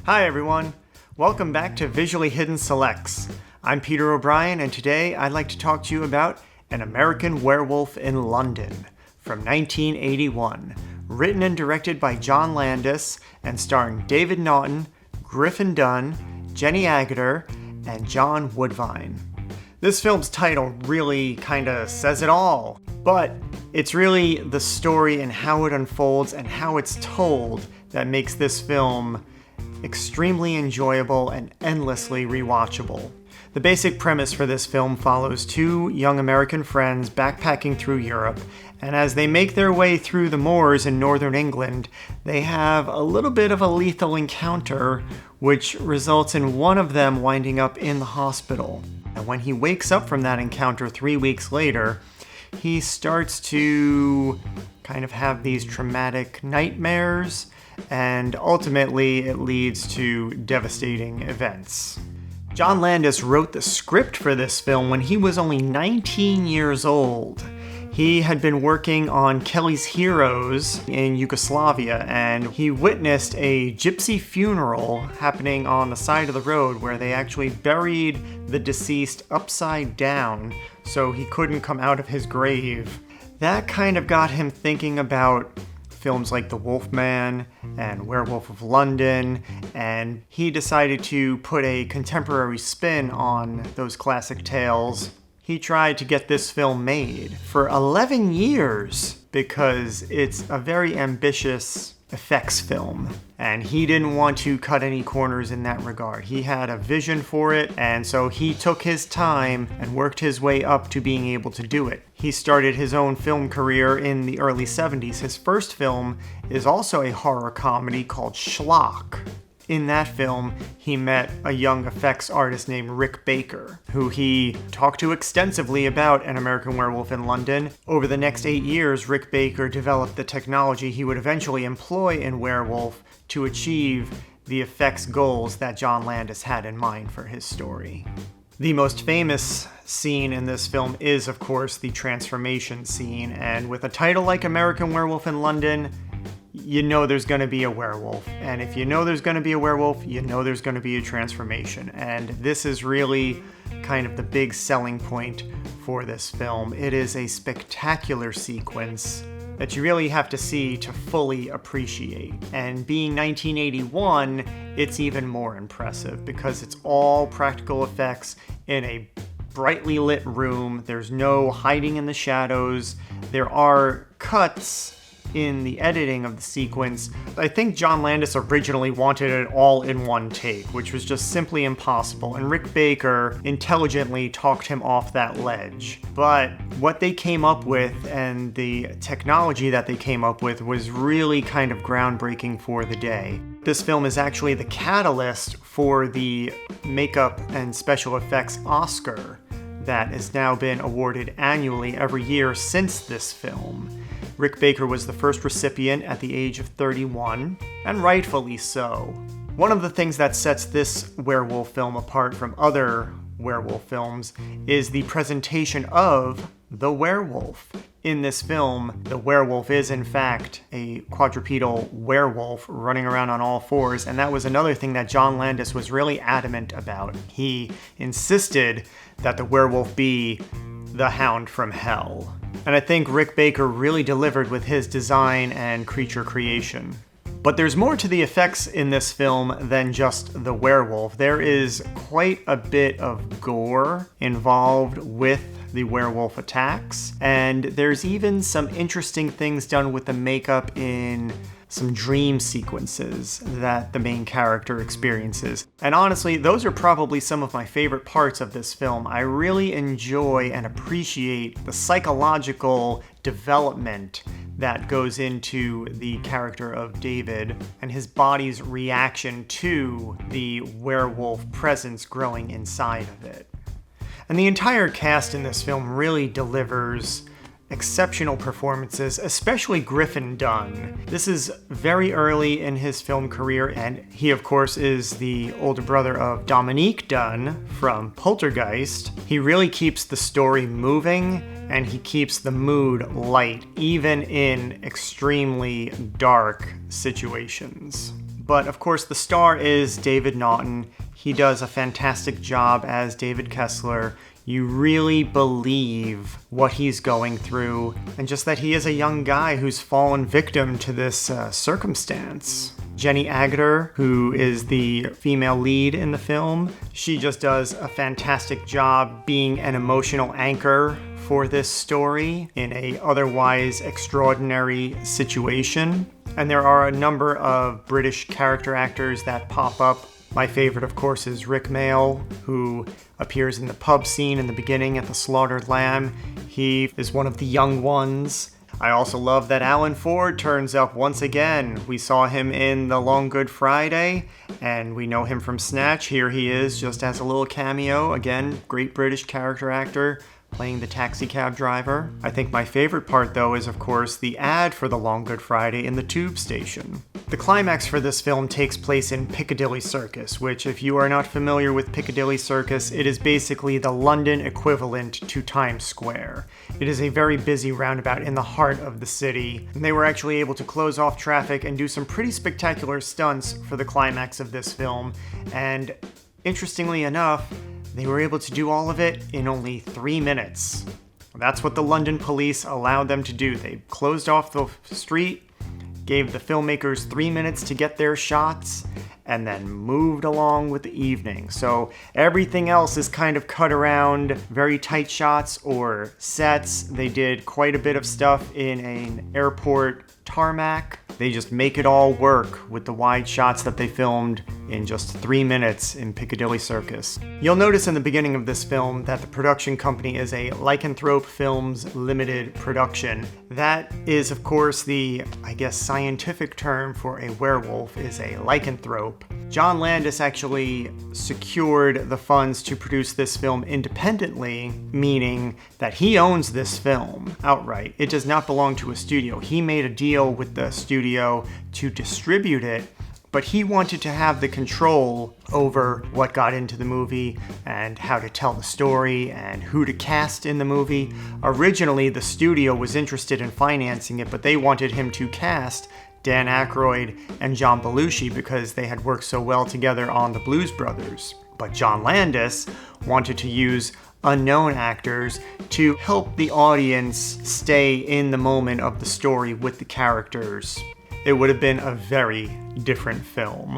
Hi everyone, welcome back to Visually Hidden Selects. I'm Peter O'Brien, and today I'd like to talk to you about An American Werewolf in London from 1981, written and directed by John Landis and starring David Naughton, Griffin Dunne, Jenny Agutter, and John Woodvine. This film's title really kinda says it all, but it's really the story and how it unfolds and how it's told that makes this film extremely enjoyable and endlessly rewatchable. The basic premise for this film follows two young American friends backpacking through Europe, and as they make their way through the moors in northern England, they have a little bit of a lethal encounter, which results in one of them winding up in the hospital. And when he wakes up from that encounter 3 weeks later, he starts to kind of have these traumatic nightmares, and ultimately it leads to devastating events. John Landis wrote the script for this film when he was only 19 years old. He had been working on Kelly's Heroes in Yugoslavia, and he witnessed a gypsy funeral happening on the side of the road where they actually buried the deceased upside down so he couldn't come out of his grave. That kind of got him thinking about films like The Wolfman and Werewolf of London, and he decided to put a contemporary spin on those classic tales. He tried to get this film made for 11 years because it's a very ambitious effects film, and he didn't want to cut any corners in that regard. He had a vision for it, and so he took his time and worked his way up to being able to do it. He started his own film career in the early 70s. His first film is also a horror comedy called Schlock. In that film, he met a young effects artist named Rick Baker, who he talked to extensively about An American Werewolf in London. Over the next 8 years, Rick Baker developed the technology he would eventually employ in Werewolf to achieve the effects goals that John Landis had in mind for his story. The most famous scene in this film is, of course, the transformation scene, and with a title like American Werewolf in London, you know there's going to be a werewolf. And if you know there's going to be a werewolf, you know there's going to be a transformation. And this is really kind of the big selling point for this film. It is a spectacular sequence that you really have to see to fully appreciate. And being 1981, it's even more impressive because it's all practical effects in a brightly lit room. There's no hiding in the shadows. There are cuts in the editing of the sequence. I think John Landis originally wanted it all in one take, which was just simply impossible, and Rick Baker intelligently talked him off that ledge. But what they came up with and the technology that they came up with was really kind of groundbreaking for the day. This film is actually the catalyst for the makeup and special effects Oscar that has now been awarded annually every year since this film. Rick Baker was the first recipient at the age of 31, and rightfully so. One of the things that sets this werewolf film apart from other werewolf films is the presentation of the werewolf. In this film, the werewolf is in fact a quadrupedal werewolf running around on all fours, and that was another thing that John Landis was really adamant about. He insisted that the werewolf be the hound from hell. And I think Rick Baker really delivered with his design and creature creation. But there's more to the effects in this film than just the werewolf. There is quite a bit of gore involved with the werewolf attacks, and there's even some interesting things done with the makeup in some dream sequences that the main character experiences. And honestly, those are probably some of my favorite parts of this film. I really enjoy and appreciate the psychological development that goes into the character of David and his body's reaction to the werewolf presence growing inside of it. And the entire cast in this film really delivers exceptional performances, especially Griffin Dunne. This is very early in his film career, and he, of course, is the older brother of Dominique Dunne from Poltergeist. He really keeps the story moving, and he keeps the mood light, even in extremely dark situations. But, of course, the star is David Naughton. He does a fantastic job as David Kessler. You really believe what he's going through, and just that he is a young guy who's fallen victim to this circumstance. Jenny Agutter, who is the female lead in the film, she just does a fantastic job being an emotional anchor for this story in a otherwise extraordinary situation. And there are a number of British character actors that pop up. My favorite, of course, is Rick Mayall, who appears in the pub scene in the beginning at the Slaughtered Lamb. He is one of the young ones. I also love that Alan Ford turns up once again. We saw him in The Long Good Friday, and we know him from Snatch. Here he is, just as a little cameo. Again, great British character actor, playing the taxi cab driver. I think my favorite part, though, is, of course, the ad for The Long Good Friday in the tube station. The climax for this film takes place in Piccadilly Circus, which, if you are not familiar with Piccadilly Circus, it is basically the London equivalent to Times Square. It is a very busy roundabout in the heart of the city, and they were actually able to close off traffic and do some pretty spectacular stunts for the climax of this film, and interestingly enough, they were able to do all of it in only 3 minutes. That's what the London police allowed them to do. They closed off the street, gave the filmmakers 3 minutes to get their shots, and then moved along with the evening. So everything else is kind of cut around very tight shots or sets. They did quite a bit of stuff in an airport tarmac. They just make it all work with the wide shots that they filmed in just 3 minutes in Piccadilly Circus. You'll notice in the beginning of this film that the production company is a Lycanthrope Films Limited production. That is, of course, the, scientific term for a werewolf is a lycanthrope. John Landis actually secured the funds to produce this film independently, meaning that he owns this film outright. It does not belong to a studio. He made a deal with the studio to distribute it, but he wanted to have the control over what got into the movie and how to tell the story and who to cast in the movie. Originally, the studio was interested in financing it, but they wanted him to cast Dan Aykroyd and John Belushi because they had worked so well together on the Blues Brothers. But John Landis wanted to use unknown actors to help the audience stay in the moment of the story with the characters. It would have been a very different film.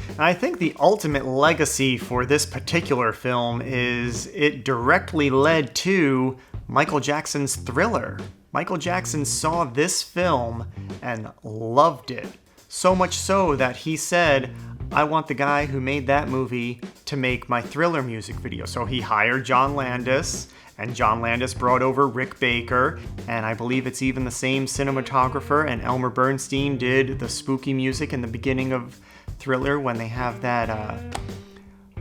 And I think the ultimate legacy for this particular film is it directly led to Michael Jackson's Thriller. Michael Jackson saw this film and loved it. So much so that he said, I want the guy who made that movie to make my Thriller music video. So he hired John Landis, and John Landis brought over Rick Baker, and I believe it's even the same cinematographer, and Elmer Bernstein did the spooky music in the beginning of Thriller when they have that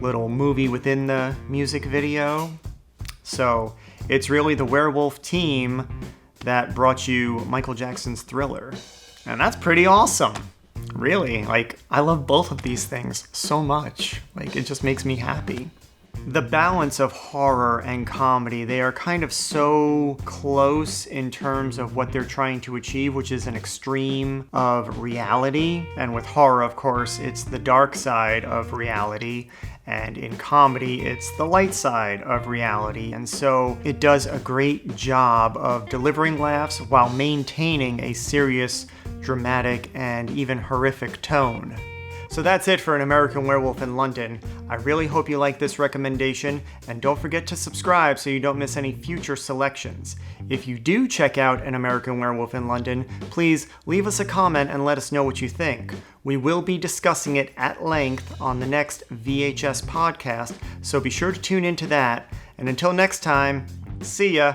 little movie within the music video. So it's really the werewolf team that brought you Michael Jackson's Thriller. And that's pretty awesome. Really, I love both of these things so much. It just makes me happy. The balance of horror and comedy, they are kind of so close in terms of what they're trying to achieve, which is an extreme of reality. And with horror, of course, it's the dark side of reality. And in comedy, it's the light side of reality. And so it does a great job of delivering laughs while maintaining a serious, dramatic, and even horrific tone. So that's it for An American Werewolf in London. I really hope you like this recommendation, and don't forget to subscribe so you don't miss any future selections. If you do check out An American Werewolf in London, please leave us a comment and let us know what you think. We will be discussing it at length on the next VHS podcast, so be sure to tune into that. And until next time, see ya!